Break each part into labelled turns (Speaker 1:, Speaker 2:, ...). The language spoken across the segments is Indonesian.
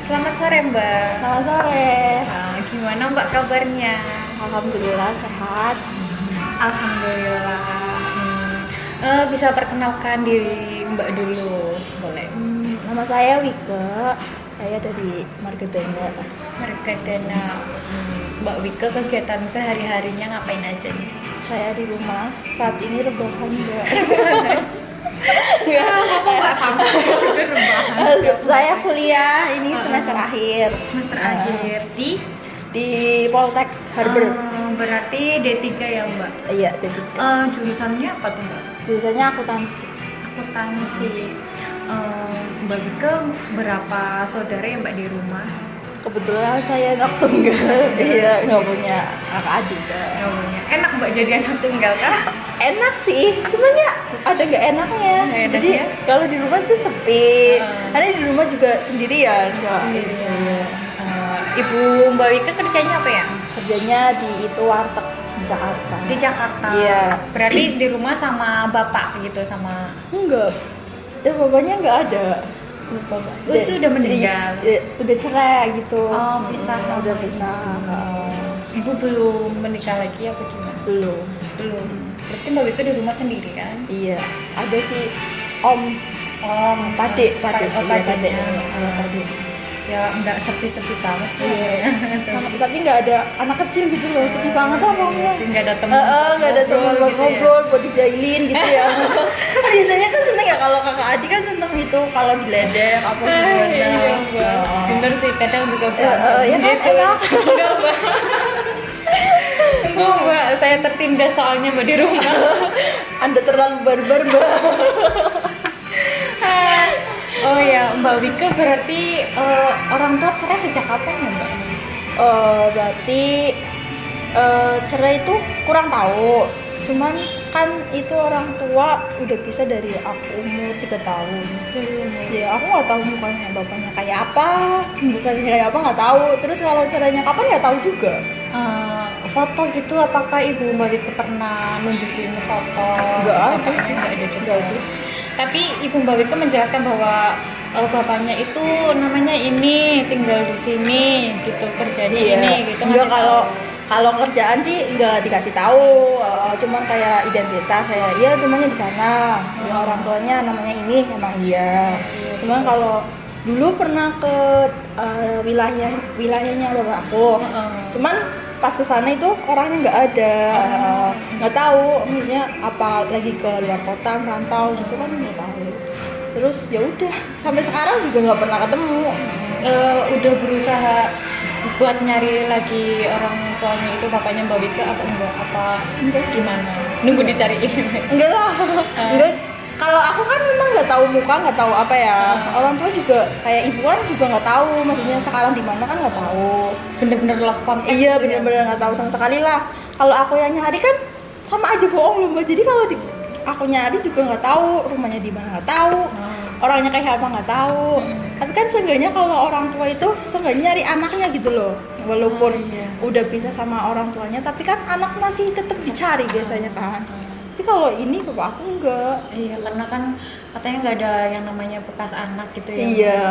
Speaker 1: Selamat sore Mbak.
Speaker 2: Selamat sore.
Speaker 1: Gimana Mbak kabarnya?
Speaker 2: Alhamdulillah sehat.
Speaker 1: Alhamdulillah. Bisa perkenalkan diri Mbak dulu, boleh?
Speaker 2: Nama saya Wike. Saya dari Margadana.
Speaker 1: Margadana. Mbak Wike kegiatan sehari-harinya ngapain aja nih?
Speaker 2: Saya di rumah. Saat ini rebahan Mbak.
Speaker 1: Kamu nggak sampai rebahan.
Speaker 2: Saya kuliah ini semester akhir.
Speaker 1: Semester akhir
Speaker 2: Di Poltek Harbor.
Speaker 1: Berarti D3 ya Mbak?
Speaker 2: Iya, D3.
Speaker 1: Jurusannya apa tuh Mbak?
Speaker 2: Jurusannya akuntansi.
Speaker 1: Akuntansi. Mbak Wike berapa saudara ya Mbak di rumah?
Speaker 2: Kebetulan saya anak tunggal. Iya, nggak punya kakak adik.
Speaker 1: Nggak punya. Enak Mbak jadi anak tunggal kah?
Speaker 2: Enak sih, cuman ya ada nggak enaknya.
Speaker 1: Nggak enak
Speaker 2: Jadi
Speaker 1: ya?
Speaker 2: kalau di rumah tuh sepi. Karena di rumah juga sendirian.
Speaker 1: Sendirian. Ibu Mbak Wike kerjanya apa ya?
Speaker 2: Kerjanya di itu warteg di Jakarta.
Speaker 1: Di Jakarta.
Speaker 2: Iya.
Speaker 1: Berarti di rumah sama bapak gitu, sama
Speaker 2: Enggak. Bapaknya nggak ada. Lupa Mbak.
Speaker 1: sudah meninggal.
Speaker 2: Udah cerai gitu.
Speaker 1: Oh, pisah sama
Speaker 2: udah pisah.
Speaker 1: Ibu belum menikah lagi apa gimana?
Speaker 2: Belum.
Speaker 1: Belum. Berarti Mbak Wike di rumah sendiri kan?
Speaker 2: Iya. Ada sih om Tade.
Speaker 1: Ya nggak sepi-sepi banget sih.
Speaker 2: Tapi nggak ada anak kecil gitu loh, sepi banget omongnya.
Speaker 1: Nggak ada teman.
Speaker 2: Nggak ada teman buat
Speaker 1: gitu
Speaker 2: ngobrol, buat dijailin gitu ya. Biasanya kan seneng ya kalau kakak adik kan seneng itu kalau diledek apa gimana.
Speaker 1: Iya, Mbak. Bener sih, kadang juga
Speaker 2: ya kan enak.
Speaker 1: Enggak, Mbak. Enggak, Mbak. Saya tertindas soalnya Mbak di rumah.
Speaker 2: Anda terlalu barbar Mbak.
Speaker 1: Oh ya, Mbak Wike berarti orang tua cerai sejak kapan ya, Mbak?
Speaker 2: Berarti cerai itu kurang tahu. Cuman kan itu orang tua udah bisa dari aku umur 3 tahun. Ya aku nggak tahu mukanya bapaknya kayak apa, bukannya kayak apa nggak tahu. Terus kalau cerainya kapan nggak tahu juga.
Speaker 1: Foto gitu, apakah ibu Mbak Wike pernah nunjukin foto?
Speaker 2: Nggak ada sih.
Speaker 1: Nggak ada juga.
Speaker 2: Nggak ada.
Speaker 1: Tapi ibu Mbak Wike menjelaskan bahwa bapaknya itu namanya ini, tinggal di sini gitu, kerjanya ini gitu.
Speaker 2: Enggak, kalau kerjaan sih nggak dikasih tahu, cuman kayak identitas saya, iya rumahnya di sana, ya orang tuanya namanya ini, emang iya. Cuman kalau dulu pernah ke wilayahnya bapak aku, cuman pas kesana itu orangnya nggak ada, nggak tahu, maksudnya apa lagi ke luar kota merantau gitu kan nggak tahu. Terus ya udah sampai sekarang juga nggak pernah ketemu.
Speaker 1: Udah berusaha buat nyari lagi orang tuanya itu, bapaknya Mbak Wike apa enggak?
Speaker 2: Enggak sih.
Speaker 1: Gimana? Nunggu dicariin?
Speaker 2: Enggak lah. Enggak. Kalau aku kan memang nggak tahu muka, nggak tahu apa ya. Orang tua juga kayak ibu kan juga nggak tahu, maksudnya sekarang di mana kan nggak tahu.
Speaker 1: Bener-bener lost contact.
Speaker 2: Iya,
Speaker 1: gitu ya?
Speaker 2: bener-bener nggak tahu sama sekali lah. Kalau aku yang nyari kan sama aja bohong loh Mbak. Jadi kalau aku nyari juga nggak tahu rumahnya di mana, nggak tahu. Orangnya kayak apa nggak tahu. Tapi kan seenggaknya kalau orang tua itu seenggaknya nyari anaknya gitu loh. Walaupun udah bisa sama orang tuanya, tapi kan anak masih tetap dicari biasanya kan. Tapi kalau ini bapak aku enggak.
Speaker 1: Iya, karena kan katanya nggak ada yang namanya bekas anak gitu ya.
Speaker 2: Iya.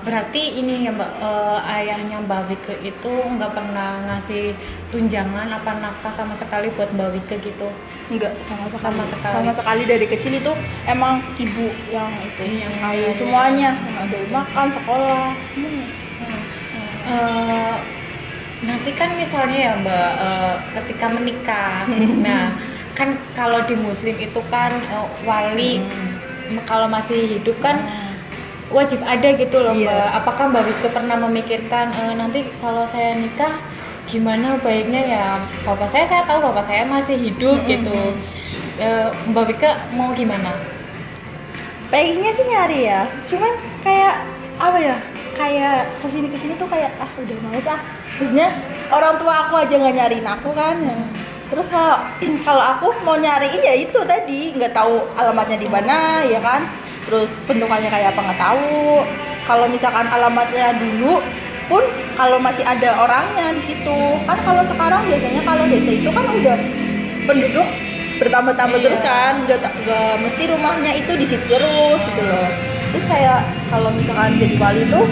Speaker 1: Berarti ini ya Mbak, ayahnya Mbak Wike itu nggak pernah ngasih tunjangan apa nafkah sama sekali buat Mbak Wike gitu?
Speaker 2: Enggak sama sekali.
Speaker 1: Sama sekali.
Speaker 2: Sama sekali dari kecil itu emang ibu yang itu
Speaker 1: Yang
Speaker 2: ngayu
Speaker 1: ngayu.
Speaker 2: semuanya. Dari makan, sekolah.
Speaker 1: Nanti kan misalnya ya Mbak, ketika menikah, nah kan kalau di Muslim itu kan wali kalau masih hidup kan wajib ada gitu loh Mbak.
Speaker 2: Iya.
Speaker 1: Apakah Mbak Wike pernah memikirkan nanti kalau saya nikah gimana baiknya ya, bapak saya tahu bapak saya masih hidup gitu. Mbak Wike mau gimana?
Speaker 2: Pengennya sih nyari ya. Cuman kayak apa ya? Kayak kesini tuh kayak udah males Maksudnya orang tua aku aja nggak nyariin aku kan. Terus kalau aku mau nyariin ya itu tadi nggak tahu alamatnya di mana ya kan. Terus bentukannya kayak apa nggak tahu. Kalau misalkan alamatnya dulu pun kalau masih ada orangnya di situ kan. Kalau sekarang biasanya kalau desa itu kan udah penduduk bertambah-tambah terus kan, nggak mesti rumahnya itu di situ terus gitu loh. Terus kayak kalau misalkan jadi wali tuh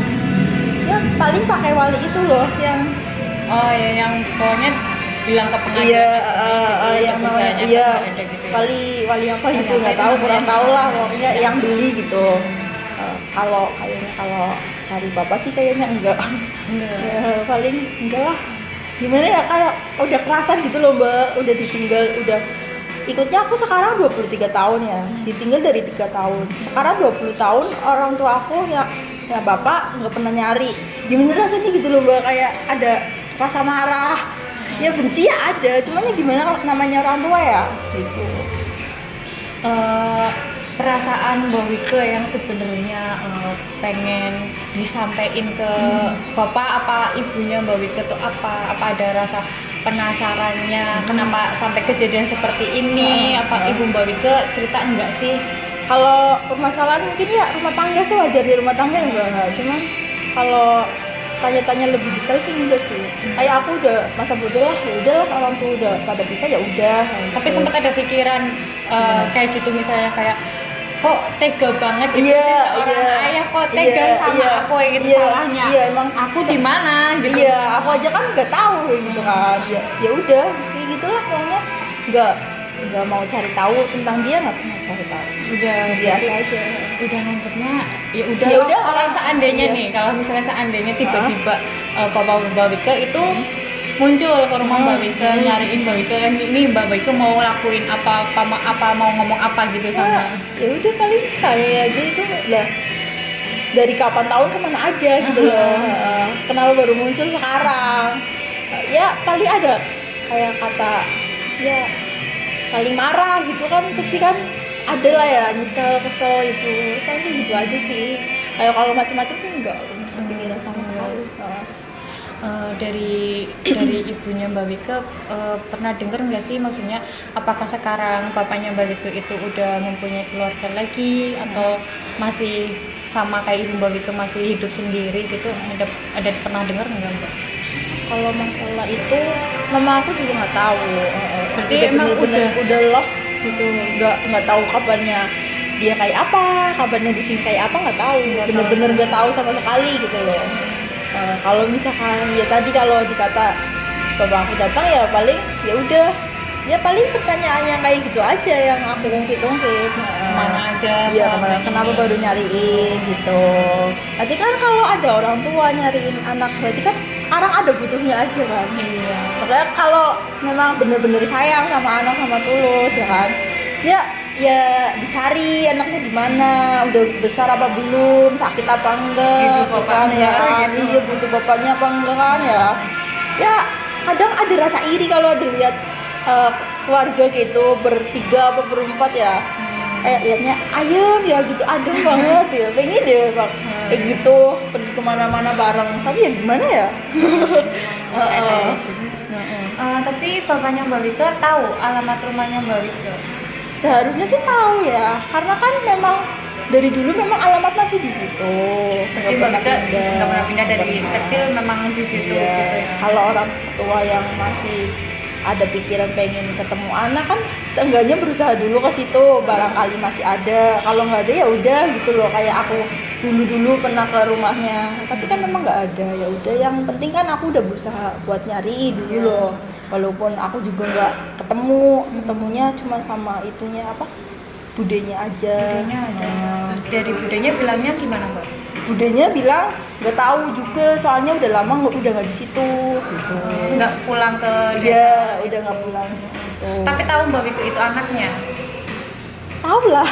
Speaker 2: ya paling pakai wali itu loh yang
Speaker 1: Oh ya, yang pokoknya bilang ke pengadilan
Speaker 2: iya
Speaker 1: gitu,
Speaker 2: yang namanya
Speaker 1: tebusannya
Speaker 2: iya
Speaker 1: kan nggak ada gitu ya.
Speaker 2: wali apa gitu
Speaker 1: Wali
Speaker 2: nggak
Speaker 1: apa
Speaker 2: tahu
Speaker 1: itu
Speaker 2: kurang
Speaker 1: namanya?
Speaker 2: tahu lah pokoknya yang beli gitu. Kalau kayaknya kalau cari bapak sih kayaknya enggak.
Speaker 1: Enggak.
Speaker 2: Ya, paling enggak lah gimana ya kayak udah kerasan gitu loh mbak udah ditinggal udah ikutnya aku sekarang 23 tahun ya ditinggal dari 3 tahun sekarang 20 tahun orang tua aku ya bapak nggak pernah nyari gimana rasanya gitu loh mbak kayak ada rasa marah ya benci ya ada cuman ya gimana kalau namanya orang tua ya gitu.
Speaker 1: Perasaan Mbak Wike yang sebenarnya pengen disampaikan ke bapak apa ibunya Mbak Wike tuh apa ada rasa penasarannya kenapa sampai kejadian seperti ini apa ibu Mbak Wike cerita enggak sih?
Speaker 2: Kalau permasalahan mungkin ya rumah tangga sih wajar di rumah tangga ya mbak cuman kalau tanya-tanya lebih detail sih enggak sih kayak aku udah masa bodoh lah ya udahlah orang tua udah pada bisa ya udah
Speaker 1: Tapi
Speaker 2: gitu.
Speaker 1: sempat ada pikiran kayak gitu misalnya kayak kok tega banget gitu
Speaker 2: Iya,
Speaker 1: sih seorang
Speaker 2: iya.
Speaker 1: ayah kok tega
Speaker 2: Iya,
Speaker 1: sama
Speaker 2: iya.
Speaker 1: aku ya gitu
Speaker 2: Iya,
Speaker 1: salahnya
Speaker 2: iya, emang
Speaker 1: aku di mana gitu.
Speaker 2: iya aku aja kan nggak tahu kayak gitu kan ya udah kayak gitulah pokoknya nggak mau cari tahu tentang dia nggak pernah cari tahu
Speaker 1: Udah
Speaker 2: biasa
Speaker 1: berarti
Speaker 2: aja
Speaker 1: udah nganggapnya ya udah
Speaker 2: Ya udah,
Speaker 1: kalau seandainya
Speaker 2: iya.
Speaker 1: nih kalau misalnya seandainya tiba-tiba papa Mbak Wike itu muncul ke rumah Mbak Wike nyariin Mbak Wike ini Mbak Wike mau lakuin apa mau ngomong apa gitu sama
Speaker 2: ya udah paling tanya aja itu lah dari kapan tahun kemana aja gitu loh kenapa baru muncul sekarang ya paling ada kayak kata ya paling marah gitu kan pasti kan ada lah ya nyesel kesel itu paling gitu aja sih kayak kalau macam-macam sih enggak kepikiran sama sekali.
Speaker 1: Dari ibunya Mbak Wike pernah dengar nggak sih maksudnya apakah sekarang bapaknya Mbak Wike itu udah mempunyai keluarga lagi atau masih sama kayak ibu Mbak Wike masih hidup sendiri gitu ada pernah dengar nggak Mbak?
Speaker 2: Kalau masalah itu mama aku juga nggak tahu
Speaker 1: Berarti
Speaker 2: udah
Speaker 1: emang
Speaker 2: bener-bener udah lost gitu nggak tahu kabarnya dia kayak apa kabarnya di sini kayak apa nggak tahu bener-bener nggak tahu sama sekali gitu loh. Kalau misalkan ya tadi kalau dikata bapak aku datang ya paling ya udah ya paling pertanyaannya kayak gitu aja yang aku ungkit-ungkit
Speaker 1: Kemana aja
Speaker 2: ya
Speaker 1: selama ini?
Speaker 2: kenapa baru nyariin gitu nanti kan kalau ada orang tua nyariin anak berarti kan sekarang ada butuhnya aja kan
Speaker 1: Iya.
Speaker 2: makanya kalau memang bener-bener sayang sama anak sama tulus ya kan ya dicari anaknya di mana udah besar apa belum sakit apa enggak
Speaker 1: Ibu
Speaker 2: gitu
Speaker 1: bapaknya
Speaker 2: ya kan
Speaker 1: gitu.
Speaker 2: iya butuh bapaknya apa enggak kan ya kadang ada rasa iri kalau ada lihat keluarga gitu bertiga apa berempat ya kayak liatnya ayam ya gitu adem banget ya pengen deh bang kayak gitu pergi kemana-mana bareng tapi ya gimana ya.
Speaker 1: Tapi bapaknya Mbak Wike tahu alamat rumahnya Mbak Wike.
Speaker 2: Seharusnya sih tahu ya, karena kan memang dari dulu memang alamat masih di situ.
Speaker 1: Berarti Mbak Wike nggak pernah pindah dari kecil memang di situ
Speaker 2: Iya.
Speaker 1: gitu ya.
Speaker 2: Kalau orang tua yang masih ada pikiran pengen ketemu anak kan seenggaknya berusaha dulu ke situ, barangkali masih ada. Kalau nggak ada ya udah gitu loh. Kayak aku dulu pernah ke rumahnya, tapi kan memang nggak ada. Ya udah, yang penting kan aku udah berusaha buat nyari dulu loh. Walaupun aku juga nggak ketemunya cuma sama itunya apa budenya aja.
Speaker 1: Budenya ada. Dari budenya bilangnya gimana Mbak?
Speaker 2: Budenya bilang nggak tahu juga, soalnya udah lama udah nggak di situ. Gitu.
Speaker 1: Nggak pulang ke desa.
Speaker 2: Iya, udah nggak pulang ke situ.
Speaker 1: Tapi tahu Mbak Wike itu anaknya.
Speaker 2: Tahu lah.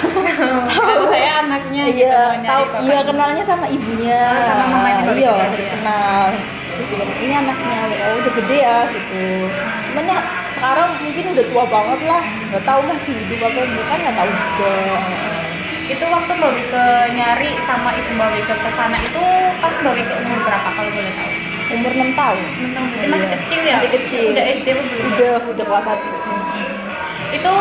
Speaker 1: Tahu saya anaknya.
Speaker 2: Iya,
Speaker 1: gitu, mau nyari
Speaker 2: tahu.
Speaker 1: bapaknya.
Speaker 2: Iya, kenalnya sama ibunya.
Speaker 1: Oh, sama mamanya Mbak
Speaker 2: Iya,
Speaker 1: Wike ya?
Speaker 2: kenal. Terus dia bilang, ini anaknya, oh udah gede ya gitu. Cuman ya sekarang mungkin udah tua banget lah, nggak tahu masih hidup apa enggak kan nggak tahu juga.
Speaker 1: Itu waktu Mbak Wike nyari sama ibu Mbak Wike ke sana itu pas Mbak Wike umur berapa kalau boleh tahu?
Speaker 2: Umur 6 tahun.
Speaker 1: Berarti masih
Speaker 2: Iya.
Speaker 1: kecil ya?
Speaker 2: Masih kecil.
Speaker 1: Udah SD apa belum?
Speaker 2: Udah kelas 1 SD.
Speaker 1: Itu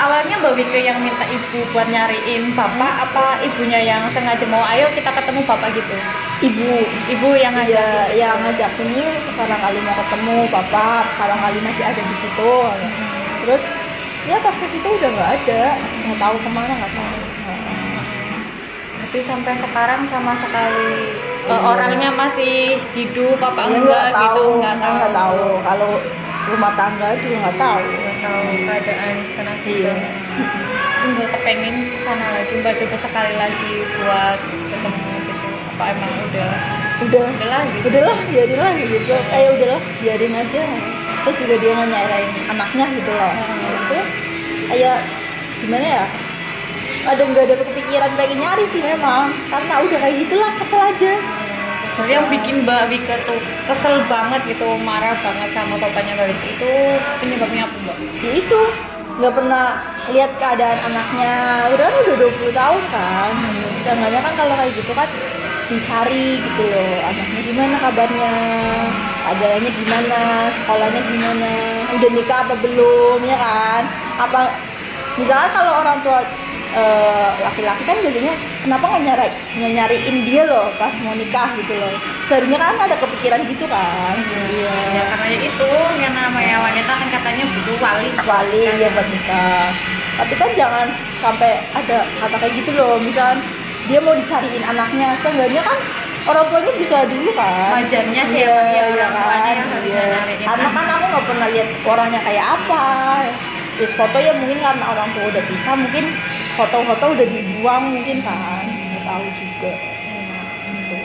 Speaker 1: awalnya Mbak Wike yang minta ibu buat nyariin bapak apa ibunya yang sengaja mau ayo kita ketemu bapak gitu? Ibu yang ngajak.
Speaker 2: Iya, yang ngajak ini barangkali mau ketemu bapak, barangkali masih ada di situ. Terus ya pas ke situ udah nggak ada, nggak tahu kemana nggak tahu.
Speaker 1: Tapi sampai sekarang sama sekali orangnya masih hidup apa
Speaker 2: Ya,
Speaker 1: enggak gitu, nggak
Speaker 2: nggak tahu. Kalau rumah tangga juga nggak tahu.
Speaker 1: Nggak tahu keadaan di sana juga.
Speaker 2: Iya.
Speaker 1: Itu nggak kepengen kesana lagi, Mbak coba sekali lagi buat ketemu gitu. Apa emang udahlah gitu.
Speaker 2: Udahlah biarin lah gitu, kayak udahlah biarin aja. Terus juga dia nggak nyarain anaknya gitu loh. Itu kayak gimana ya, nggak ada kepikiran pengen nyari sih memang, karena udah kayak gitulah, kesel aja.
Speaker 1: Yang bikin Mbak Wika tuh kesel banget gitu, marah banget sama bapaknya Mbak Wika itu penyebabnya apa, Mbak?
Speaker 2: Ya itu nggak pernah lihat keadaan anaknya, udah 20 tahun kan. Seenggaknya kan kalau kayak gitu kan dicari gitu loh, anaknya gimana kabarnya, keadaannya gimana, sekolahnya gimana, udah nikah apa belum, ya kan? Apa misalnya kalau orang tua laki-laki kan biasanya kenapa nggak nyariin dia loh pas mau nikah gitu loh, seharusnya kan ada kepikiran gitu kan. Iya.
Speaker 1: Ya karena itu yang namanya wanita kan katanya butuh wali
Speaker 2: Ya buat nikah, tapi kan jangan sampai ada kata kayak gitu loh, misal dia mau dicariin anaknya, seenggaknya kan orang tuanya bisa dulu kan.
Speaker 1: Wajarnya sih
Speaker 2: Iya,
Speaker 1: emang dia
Speaker 2: iya
Speaker 1: orang tuanya
Speaker 2: kan,
Speaker 1: yang harus
Speaker 2: iya.
Speaker 1: nyariin
Speaker 2: Karena kan aku nggak pernah lihat orangnya kayak apa, terus foto ya mungkin karena orang tua udah pisah, mungkin foto-foto udah dibuang mungkin kan, nggak tahu juga. Gitu.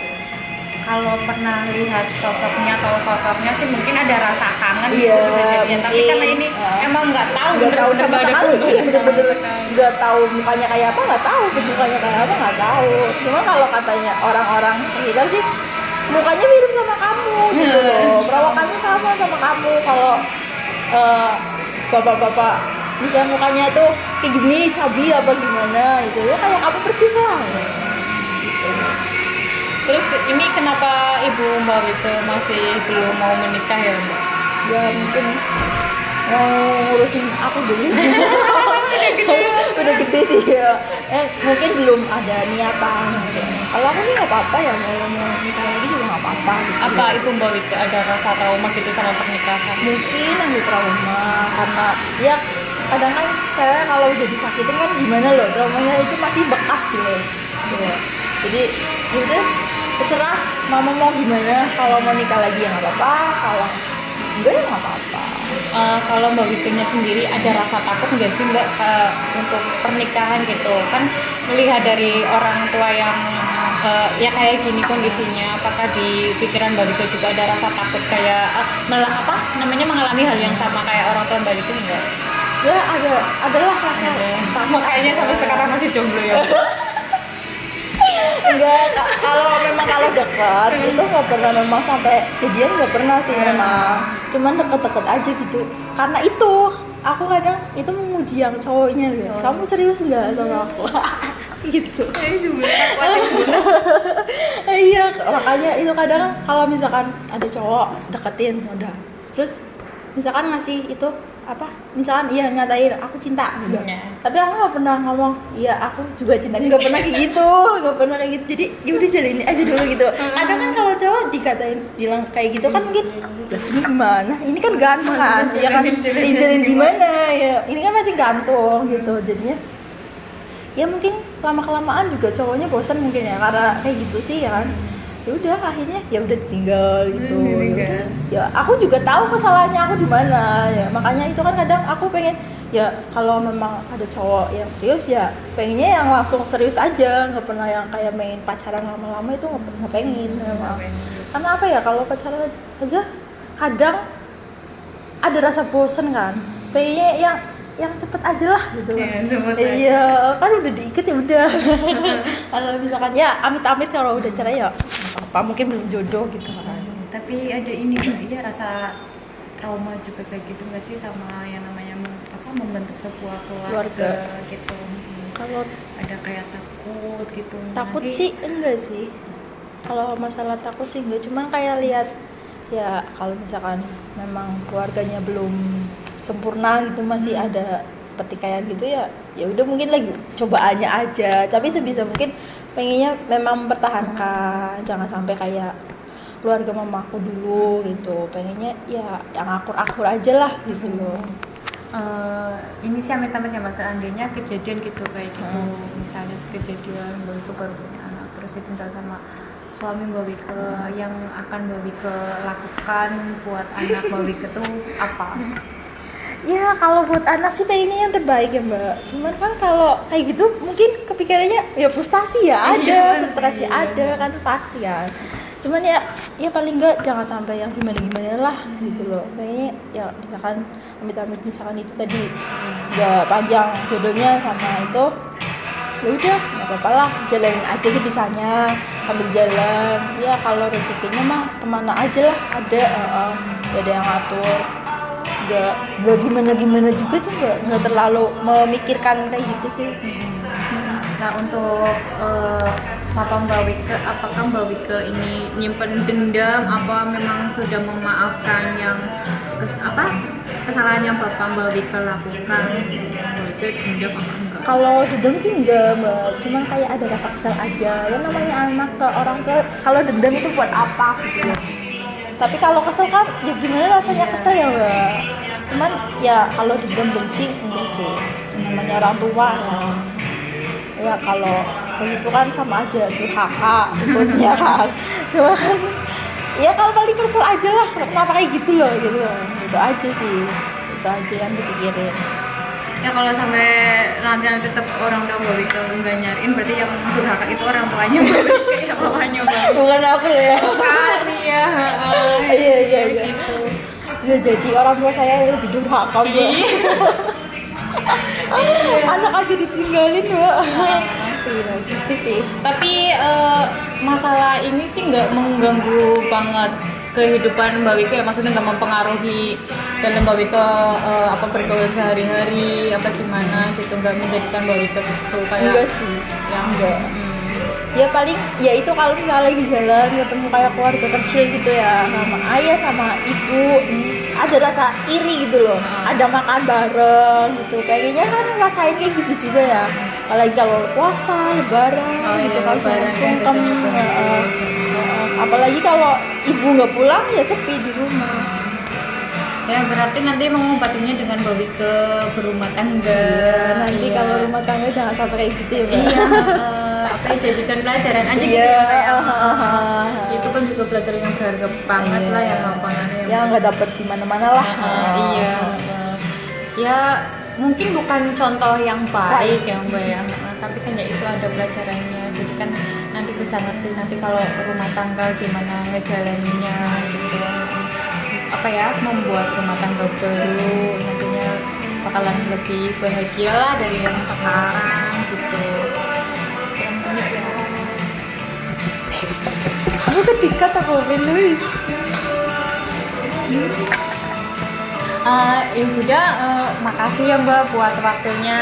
Speaker 1: Kalau pernah lihat sosoknya sih mungkin ada rasa kangen
Speaker 2: Iya,
Speaker 1: gitu bisa jadian, tapi
Speaker 2: mungkin,
Speaker 1: karena ini emang nggak tahu
Speaker 2: nggak tahu
Speaker 1: bener-bener
Speaker 2: sama
Speaker 1: nggak ada
Speaker 2: sekali,
Speaker 1: hubungan
Speaker 2: iya
Speaker 1: sama
Speaker 2: bener-bener
Speaker 1: sekali.
Speaker 2: nggak tahu mukanya kayak apa, nggak tahu bentukannya kayak apa, nggak tahu. Cuma kalau katanya orang-orang sekitar sih mukanya mirip sama kamu gitu loh, perawakannya sama kamu. Kalau bapak-bapak misalnya mukanya tuh kayak gini, cabi apa gimana gitu ya, kayak kamu persis lah gitu.
Speaker 1: Terus ini kenapa Ibu Mbak Wika masih belum mau menikah ya, Mbak?
Speaker 2: Ya mungkin mau ngurusin aku dulu. Udah gede sih ya. Mungkin belum ada niatan. Kalau aku sih nggak apa-apa ya, mau nikah lagi juga nggak apa-apa gitu.
Speaker 1: Apa Ibu Mbak Wika ada rasa trauma gitu sama pernikahan?
Speaker 2: Mungkin ada trauma karena ya kadang kan saya kalau udah disakitin kan gimana loh, traumanya itu masih bekas gitu. Gitu. Jadi yaudah terserah mama mau gimana, kalau mau nikah lagi ya nggak apa-apa, kalau enggak ya nggak apa-apa.
Speaker 1: Kalau Mbak Wikanya sendiri ada rasa takut nggak sih Mbak untuk pernikahan gitu kan, melihat dari orang tua yang ya kayak gini kondisinya, apakah di pikiran Mbak Wika juga ada rasa takut kayak mengalami hal yang sama kayak orang tua Mbak Wika enggak?
Speaker 2: Ya adalah rasa takut.
Speaker 1: Makanya sampai sekarang masih jomblo ya.
Speaker 2: Enggak, kalau dekat itu nggak pernah memang sampai jadian, nggak pernah sih memang, cuman deket-deket aja gitu. Karena itu aku kadang itu memuji yang cowoknya gitu. Kamu serius nggak sama aku? Gitu. Iya, makanya itu kadang kalau misalkan ada cowok deketin udah, terus misalkan ngasih itu apa, misalkan iya nyatain aku cinta gitu. Tapi aku nggak pernah ngomong iya aku juga cinta, nggak pernah kayak gitu, nggak pernah kayak gitu. Jadi yaudah jalinin aja dulu gitu. Kadang kan kalau cowok dikatain bilang kayak gitu kan mungkin lah ini gimana, ini kan gantung kan ya kan, dijalin gimana ya, ini kan masih gantung gitu. Jadinya ya mungkin lama kelamaan juga cowoknya bosan mungkin ya, karena kayak gitu sih ya kan. Ya udah akhirnya ya udah tinggal gitu. Ya aku juga tahu kesalahannya aku di mana ya, makanya itu kan kadang aku pengen ya kalau memang ada cowok yang serius ya pengennya yang langsung serius aja, nggak pernah yang kayak main pacaran lama-lama, itu nggak pengen memang. Karena apa ya, kalau pacaran aja kadang ada rasa bosen kan, pengennya yang cepet aja lah gitu. Iya kan udah diikat ya udah. Kalau misalkan ya amit-amit kalau udah cerai ya apa mungkin belum jodoh gitu kan.
Speaker 1: Tapi ada ini Mbak, iya rasa trauma juga kayak gitu nggak sih sama yang namanya membentuk sebuah keluarga gitu.
Speaker 2: Kalau
Speaker 1: ada kayak takut gitu.
Speaker 2: takut
Speaker 1: nanti...
Speaker 2: sih enggak sih, kalau masalah takut sih enggak, cuma kayak lihat ya kalau misalkan memang keluarganya belum sempurna gitu, masih ada pertikaian gitu ya udah mungkin lagi cobaannya aja. Tapi sebisa mungkin pengennya memang mempertahankan, jangan sampai kayak keluarga mamaku dulu gitu, pengennya ya yang akur-akur aja lah gitu loh.
Speaker 1: Ini sih amit-amit ya Mbak, seandainya kejadian gitu kayak gitu, misalnya kejadian baru punya anak terus ditinggal sama suami Mbak Wike yang akan Mbak Wike lakukan buat anak Mbak Wike tuh apa?
Speaker 2: Ya kalau buat anak sih pengennya yang terbaik ya Mbak. Cuman kan kalau kayak gitu mungkin kepikirannya ya frustasi ya ada, frustrasi ada kan pasti ya. Cuman ya paling enggak jangan sampai yang gimana-gimana lah gitu loh. Kayaknya ya misalkan amit-amit misalkan itu tadi nggak panjang jodohnya sama itu, ya udah nggak apa-apa lah, jalanin aja sih bisanya, ambil jalan. Ya kalau rezekinya mah kemana aja lah ada, gak ada yang ngatur. Nggak gimana juga sih, nggak terlalu memikirkan kayak gitu sih.
Speaker 1: Nah untuk Papa Mbak Wike, apakah Mbak Wike ini nyimpen dendam apa memang sudah memaafkan yang kesalahan yang Bapak Mbak Wike lakukan? Mbak Wike dendam apa enggak?
Speaker 2: Kalau dendam sih enggak Mbak, cuman kayak ada rasa kesel aja. Ya namanya anak ke orang tua, kalau dendam itu buat apa gitu loh. Tapi kalau kesel kan ya gimana rasanya kesel ya Mbak. Cuman ya kalau dendam benci enggak sih, namanya orang tua ya kalau kayak gitu kan sama aja durhaka ikutnya kan. Cuma kan ya kalau paling kesel aja lah kenapa kayak gitu loh gitu. Itu aja sih, itu aja yang dipikirin.
Speaker 1: Ya kalau sampai nanti tetap orang tua Mbak Wike nggak nyariin, berarti yang durhaka itu orang tuanya Mbak Wike ya papanya Mbak Wike.
Speaker 2: Bukan aku ya.
Speaker 1: Bukan ya.
Speaker 2: Iya.
Speaker 1: Gitu.
Speaker 2: Bisa jadi orang tua saya lebih durhaka Mbak. Anak aja ditinggalin Mbak. Iya gitu sih.
Speaker 1: Tapi masalah ini sih nggak mengganggu banget kehidupan Mbak Wike, maksudnya nggak mempengaruhi dalam Mbak Wike bergaul sehari-hari apa gimana gitu, nggak menjadikan Mbak Wike gitu kayak
Speaker 2: enggak sih
Speaker 1: yang
Speaker 2: enggak. Ya paling ya itu kalau misalnya lagi jalan ketemu kayak keluarga kecil gitu ya, sama ayah sama ibu, ada rasa iri gitu loh, ada makan bareng gitu, pengennya kan rasain kayak gitu juga ya, apalagi kalau puasa lebaran gitu kan sungkem. Apalagi kalau ibu nggak pulang ya sepi di rumah.
Speaker 1: Ya berarti nanti mengobatinya dengan Mbak Wike berumah tangga.
Speaker 2: Nanti kalau rumah tangga jangan sampai kayak gitu ya Mbak.
Speaker 1: Iya, jadikan pelajaran aja gitu
Speaker 2: Iya,
Speaker 1: ya. Itu kan juga pelajaran yang berharga banget lah yang lapangannya.
Speaker 2: Ya nggak dapet di mana-mana lah.
Speaker 1: Iya. Ya mungkin bukan contoh yang baik ya Mbak ya, tapi kan ya itu ada pelajarannya. Jadi kan nanti bisa ngerti nanti kalau rumah tangga gimana ngejalaninnya gitu. Membuat rumah tangga baru nantinya bakalan lebih bahagia lah dari yang sekarang gitu.
Speaker 2: Aku ketika aku pilih.
Speaker 1: Ya sudah, makasih ya Mbak buat waktunya.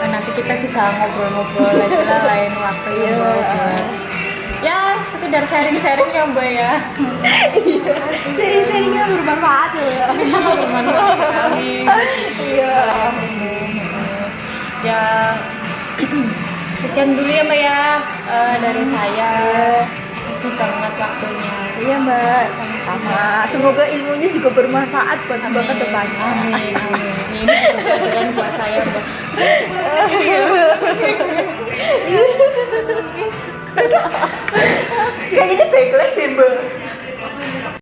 Speaker 1: Nanti kita bisa ngobrol-ngobrol lagi lah lain waktu ya Mbak. Ya sekedar sharing-sharing ya Mbak ya.
Speaker 2: Iya, sharing-sharingnya bermanfaat ya.
Speaker 1: Bisa bermanfaat sekali.
Speaker 2: Iya.
Speaker 1: Ya sekian dulu ya Mbak ya dari saya. Kasih banget waktunya.
Speaker 2: Iya Mbak, sama-sama. Semoga ilmunya juga bermanfaat buat Mbak ke depannya.
Speaker 1: Amin. Ini juga pelajaran buat saya Mbak.
Speaker 2: Kayaknya baik lagi Mbak.